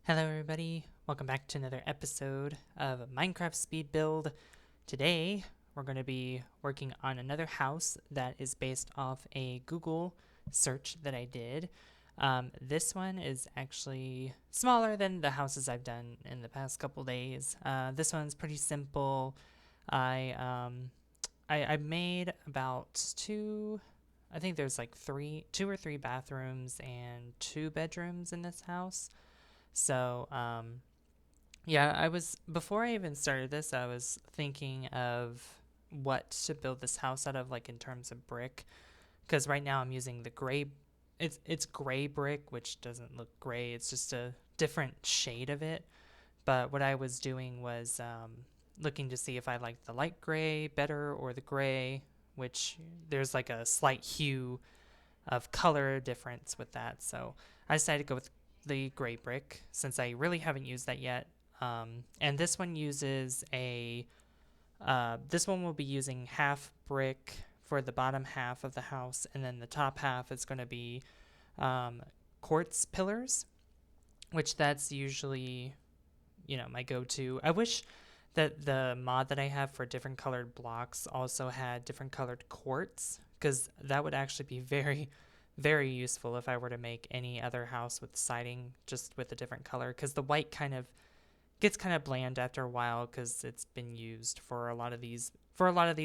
Hello everybody, welcome back to another episode of Minecraft Speed Build. Today we're going to be working on another house that is based off a Google search that I did. This one is actually smaller than the houses I've done in the past couple days. This one's pretty simple. I I made about I think there's like two or three bathrooms and two bedrooms in this house. So, yeah, before I even started this, I was thinking of what to build this house out of, like in terms of brick. Because right now I'm using the gray, it's gray brick, which doesn't look gray. It's just a different shade of it. But what I was doing was looking to see if I liked the light gray better or the gray, which there's like a slight hue of color difference with that. So I decided to go with the gray brick since I really haven't used that yet. And this one uses this one will be using half brick for the bottom half of the house, and then the top half is going to be quartz pillars, which that's usually, my go-to. I wish that the mod that I have for different colored blocks also had different colored quartz, because that would actually be very useful if I were to make any other house with siding just with a different color, because the white kind of gets kind of bland after a while because it's been used for a lot of these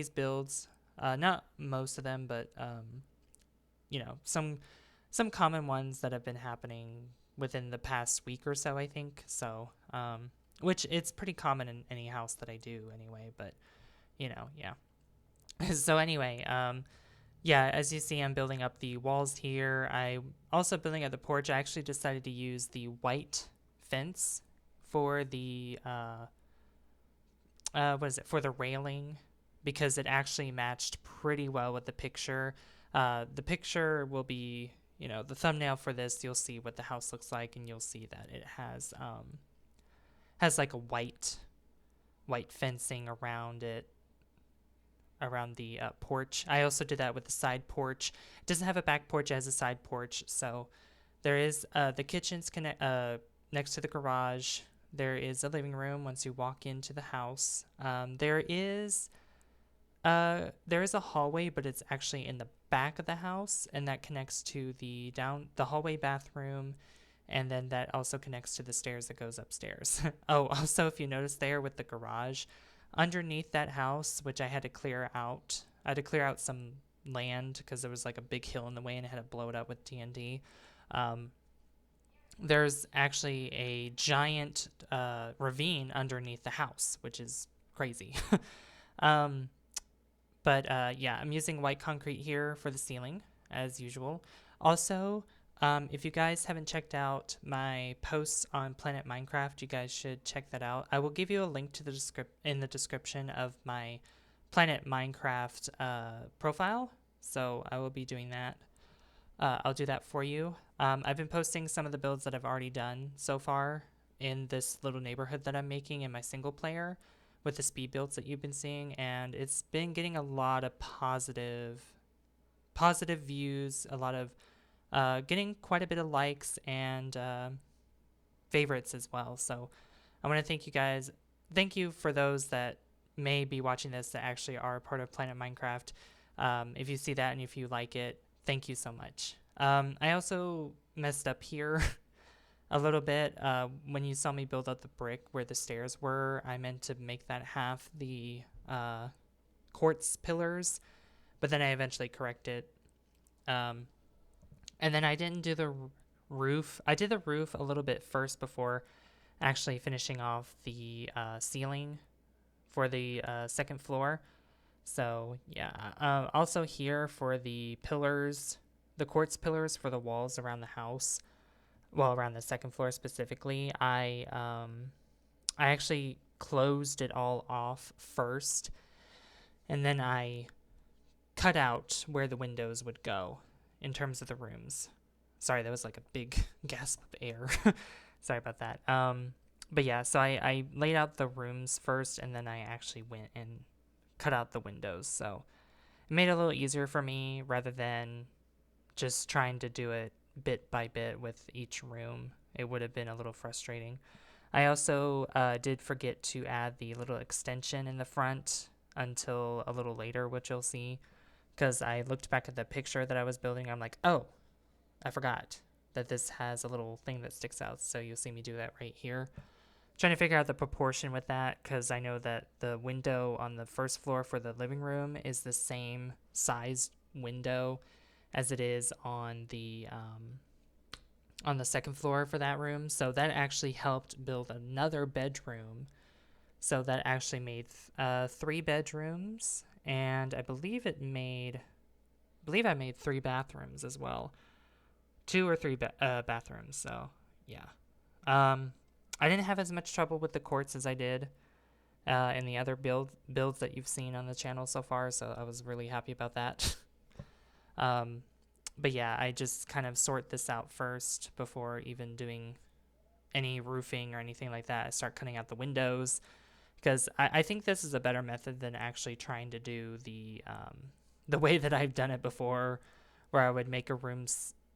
builds. Not most of them, but some common ones that have been happening within the past week or so, I think. So, which it's pretty common in any house that I do anyway. But yeah. So anyway, yeah, as you see, I'm building up the walls here. I also building up the porch. I actually decided to use the white fence for the what is it, for the railing, because it actually matched pretty well with the picture. The picture will be, the thumbnail for this. You'll see what the house looks like, and you'll see that it has like a white fencing around it, around the porch. I also did that with the side porch. It doesn't have a back porch, it has a side porch. So there is the kitchen's next to the garage. There is a living room once you walk into the house. There is a hallway, but it's actually in the back of the house, and that connects to the hallway bathroom, and then that also connects to the stairs that goes upstairs. Oh, also, if you notice there with the garage, underneath that house, which I had to clear out, some land because there was like a big hill in the way and I had to blow it up with TNT. There's actually a giant ravine underneath the house, which is crazy. um, but yeah, I'm using white concrete here for the ceiling, as usual. Also, if you guys haven't checked out my posts on Planet Minecraft, you guys should check that out. I will give you a link to in the description of my Planet Minecraft profile, so I will be doing that. I'll do that for you. I've been posting some of the builds that I've already done so far in this little neighborhood that I'm making in my single player with the speed builds that you've been seeing, and it's been getting a lot of positive views, a lot of getting quite a bit of likes and favorites as well. So I want to thank you guys. Thank you for those that may be watching this that actually are part of Planet Minecraft. If you see that and if you like it, thank you so much. I also messed up here a little bit. When you saw me build up the brick where the stairs were, I meant to make that half the quartz pillars, but then I eventually corrected. And then I didn't do the roof. I did the roof a little bit first before actually finishing off the ceiling for the second floor. So yeah, also here for the pillars, the quartz pillars for the walls around the house, well, around the second floor specifically, I actually closed it all off first, and then I cut out where the windows would go in terms of the rooms. Sorry, that was like a big gasp of air. Sorry about that. But yeah, so I laid out the rooms first, and then I actually went and cut out the windows. So it made it a little easier for me rather than just trying to do it bit by bit with each room, it would have been a little frustrating. I also did forget to add the little extension in the front until a little later, which you'll see, because I looked back at the picture that I was building. I'm like, oh, I forgot that this has a little thing that sticks out. So you'll see me do that right here. Trying to figure out the proportion with that, because I know that the window on the first floor for the living room is the same size window as it is on the second floor for that room. So that actually helped build another bedroom. So that actually made 3 bedrooms, and I believe I made 3 bathrooms as well, 2 or 3 bathrooms. So yeah, I didn't have as much trouble with the quartz as I did in the other builds that you've seen on the channel so far. So I was really happy about that. But yeah, I just kind of sort this out first before even doing any roofing or anything like that. I start cutting out the windows, because I think this is a better method than actually trying to do the way that I've done it before, where I would make a room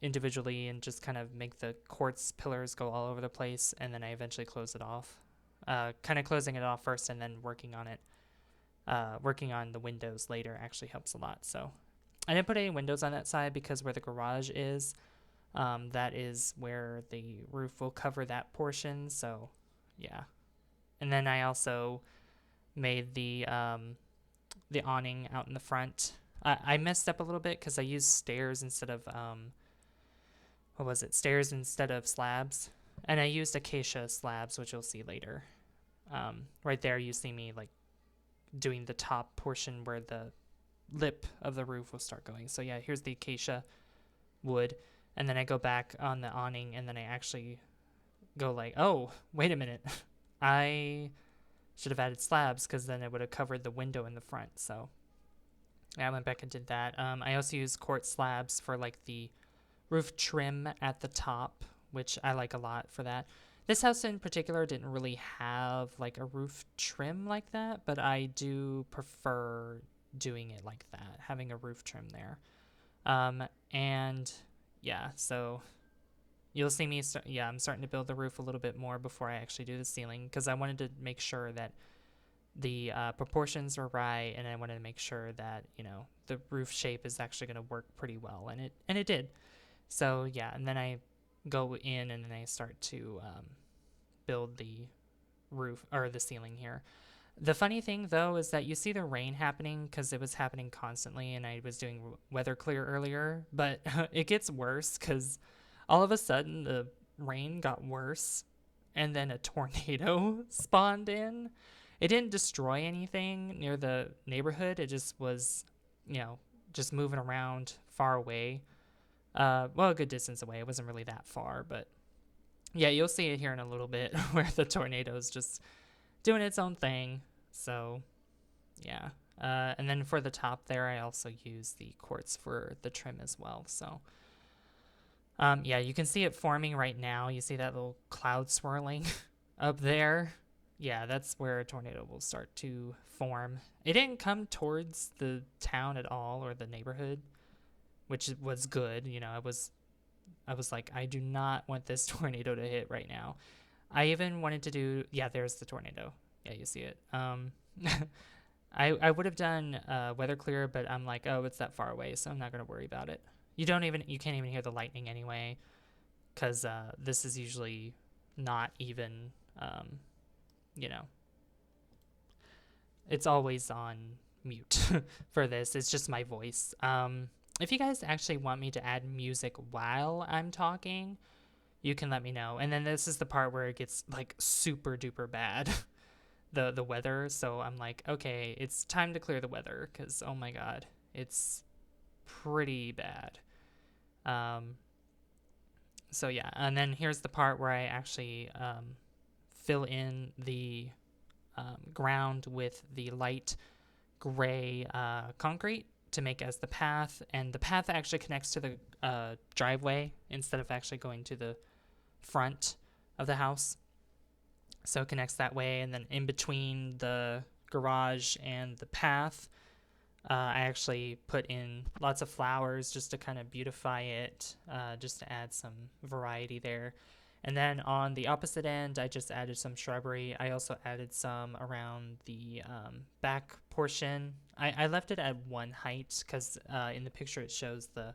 individually and just kind of make the quartz pillars go all over the place, and then I eventually close it off. Kind of closing it off first and then working on it. Working on the windows later actually helps a lot. So I didn't put any windows on that side because where the garage is, that is where the roof will cover that portion. So yeah. And then I also made the awning out in the front. I messed up a little bit because I used stairs instead of stairs instead of slabs, and I used acacia slabs, which you'll see later. Right there you see me like doing the top portion where the lip of the roof will start going. So yeah, here's the acacia wood, and then I go back on the awning, and then I actually go like, oh, wait a minute. I should have added slabs, because then it would have covered the window in the front. So yeah, I went back and did that. I also used quartz slabs for like the roof trim at the top, which I like a lot for that. This house in particular didn't really have like a roof trim like that, but I do prefer doing it like that, having a roof trim there. And yeah, so you'll see me I'm starting to build the roof a little bit more before I actually do the ceiling, because I wanted to make sure that the proportions were right, and I wanted to make sure that, you know, the roof shape is actually going to work pretty well, and it did. So yeah, and then I go in and then I start to build the roof or the ceiling here. The funny thing though is that you see the rain happening because it was happening constantly, and I was doing weather clear earlier, but it gets worse because all of a sudden the rain got worse, and then a tornado spawned in. It didn't destroy anything near the neighborhood. It just was, you know, just moving around far away. Well, a good distance away. It wasn't really that far, but yeah, you'll see it here in a little bit where the tornado is just doing its own thing. So yeah. And then for the top there, I also use the quartz for the trim as well. So yeah, you can see it forming right now. You see that little cloud swirling up there? Yeah, that's where a tornado will start to form. It didn't come towards the town at all, or the neighborhood, which was good. You know, I was like, I do not want this tornado to hit right now. I even wanted to do, yeah, there's the tornado. Yeah, you see it. I would have done weather clear, but I'm like, oh, it's that far away, so I'm not going to worry about it. You can't even hear the lightning anyway, because this is usually not even, you know, it's always on mute for this. It's just my voice. If you guys actually want me to add music while I'm talking, you can let me know. And then this is the part where it gets like super duper bad, the weather. So I'm like, okay, it's time to clear the weather, because oh my god, it's pretty bad. So yeah, and then here's the part where I actually fill in the ground with the light gray concrete to make as the path, and the path actually connects to the driveway instead of actually going to the front of the house. So it connects that way, and then in between the garage and the path, I actually put in lots of flowers just to kind of beautify it, just to add some variety there. And then on the opposite end, I just added some shrubbery. I also added some around the back portion. I left it at one height because in the picture it shows the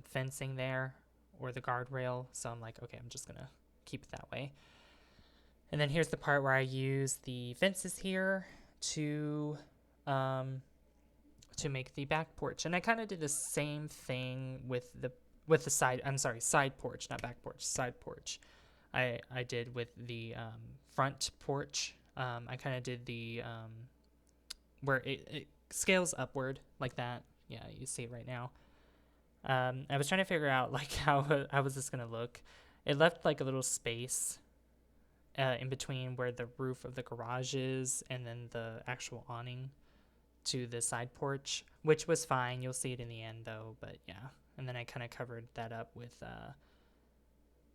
fencing there or the guardrail. So I'm like, okay, I'm just going to keep it that way. And then here's the part where I use the fences here to make the back porch. And I kind of did the same thing with the side porch, not back porch, side porch. I did with the front porch. I kind of did the where it scales upward like that. Yeah, you see it right now. I was trying to figure out like how was this gonna look. It left like a little space in between where the roof of the garage is and then the actual awning to the side porch, which was fine. You'll see it in the end though, but yeah. And then I kind of covered that up with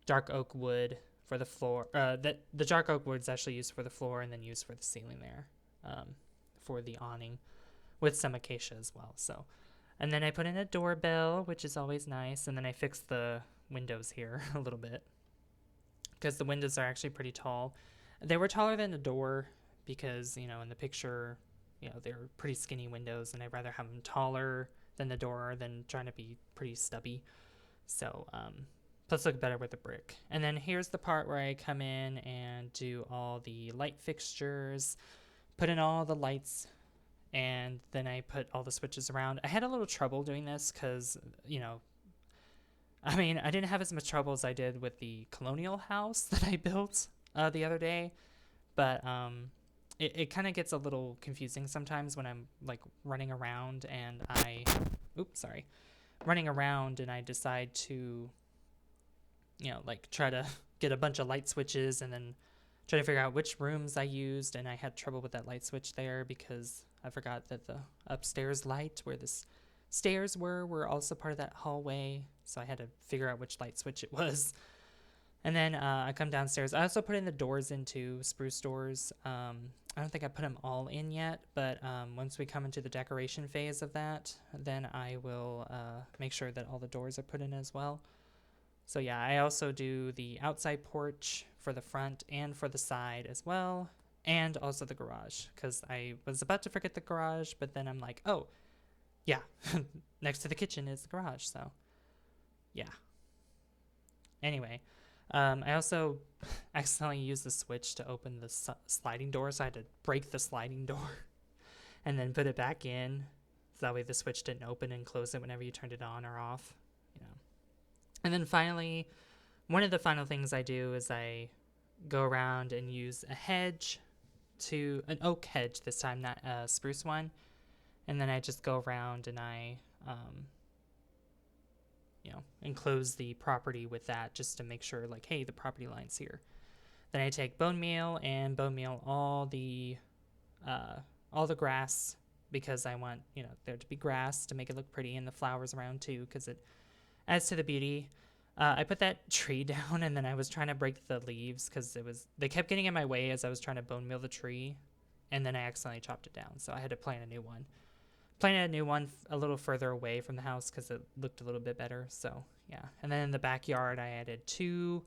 dark oak wood for the floor. The dark oak wood is actually used for the floor and then used for the ceiling there for the awning with some acacia as well. So, and then I put in a doorbell, which is always nice. And then I fixed the windows here a little bit because the windows are actually pretty tall. They were taller than the door because, you know, in the picture, you know, they're pretty skinny windows and I'd rather have them taller than the door than trying to be pretty stubby. So, plus look better with the brick. And then here's the part where I come in and do all the light fixtures, put in all the lights, and then I put all the switches around. I had a little trouble doing this because, you know, I mean, I didn't have as much trouble as I did with the colonial house that I built the other day, but it kind of gets a little confusing sometimes when I'm like running around and running around and I decide to, you know, like try to get a bunch of light switches and then try to figure out which rooms I used. And I had trouble with that light switch there because I forgot that the upstairs light where the stairs were also part of that hallway. So I had to figure out which light switch it was. And then I come downstairs. I also put in the doors into spruce doors. I don't think I put them all in yet, but once we come into the decoration phase of that, then I will make sure that all the doors are put in as well. So yeah, I also do the outside porch for the front and for the side as well, and also the garage, because I was about to forget the garage, but then I'm like, oh, yeah, next to the kitchen is the garage, so yeah. Anyway, I also accidentally used the switch to open the sliding door, so I had to break the sliding door and then put it back in, so that way the switch didn't open and close it whenever you turned it on or off, you know. And then finally, one of the final things I do is I go around and use a hedge, an oak hedge this time, not a spruce one, and then I just go around and I enclose the property with that just to make sure, like, hey, the property line's here. Then I take bone meal and bone meal all the grass, because I want, you know, there to be grass to make it look pretty, and the flowers around too, because it adds to the beauty. I put that tree down, and then I was trying to break the leaves because they kept getting in my way as I was trying to bone meal the tree, and then I accidentally chopped it down, so I had to plant a new one. Planted a new one a little further away from the house because it looked a little bit better. So yeah, and then in the backyard I added 2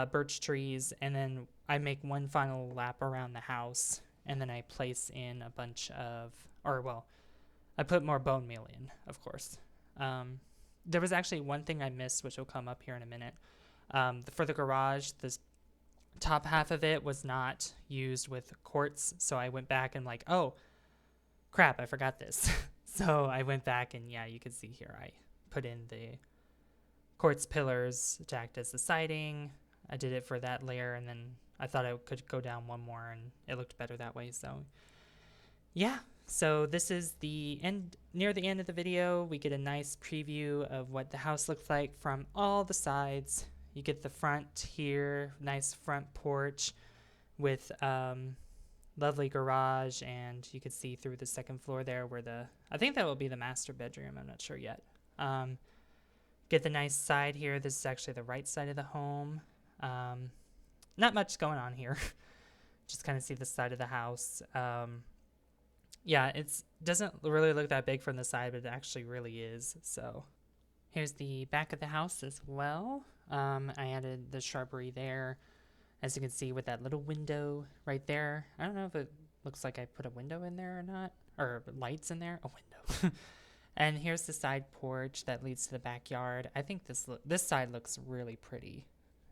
birch trees, and then I make one final lap around the house, and then I place in a bunch of, I put more bone meal in, of course. There was actually one thing I missed, which will come up here in a minute. For the garage, this top half of it was not used with quartz, so I went back and like, oh crap, I forgot this. So I went back and yeah, you can see here I put in the quartz pillars to act as the siding. I did it for that layer, and then I thought I could go down one more and it looked better that way. So yeah, so this is the end. Near the end of the video, we get a nice preview of what the house looks like from all the sides. You get the front here, nice front porch with lovely garage, and you can see through the second floor there where I think that will be the master bedroom. I'm not sure yet. Get the nice side here. This is actually the right side of the home. Not much going on here. Just kind of see the side of the house. Yeah, it doesn't really look that big from the side, but it actually really is. So here's the back of the house as well. I added the shrubbery there, as you can see with that little window right there. I don't know if it looks like I put a window in there or not, or lights in there. A window. And here's the side porch that leads to the backyard. I think this side looks really pretty.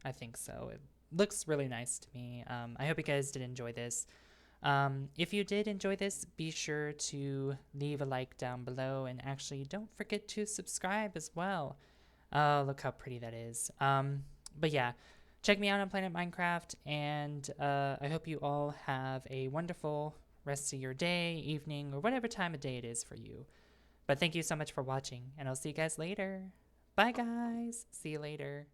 I think so. It looks really nice to me. I hope you guys did enjoy this. If you did enjoy this, be sure to leave a like down below, and actually don't forget to subscribe as well. Oh, look how pretty that is. But yeah, check me out on Planet Minecraft, and I hope you all have a wonderful rest of your day, evening, or whatever time of day it is for you. But thank you so much for watching, and I'll see you guys later. Bye, guys. See you later.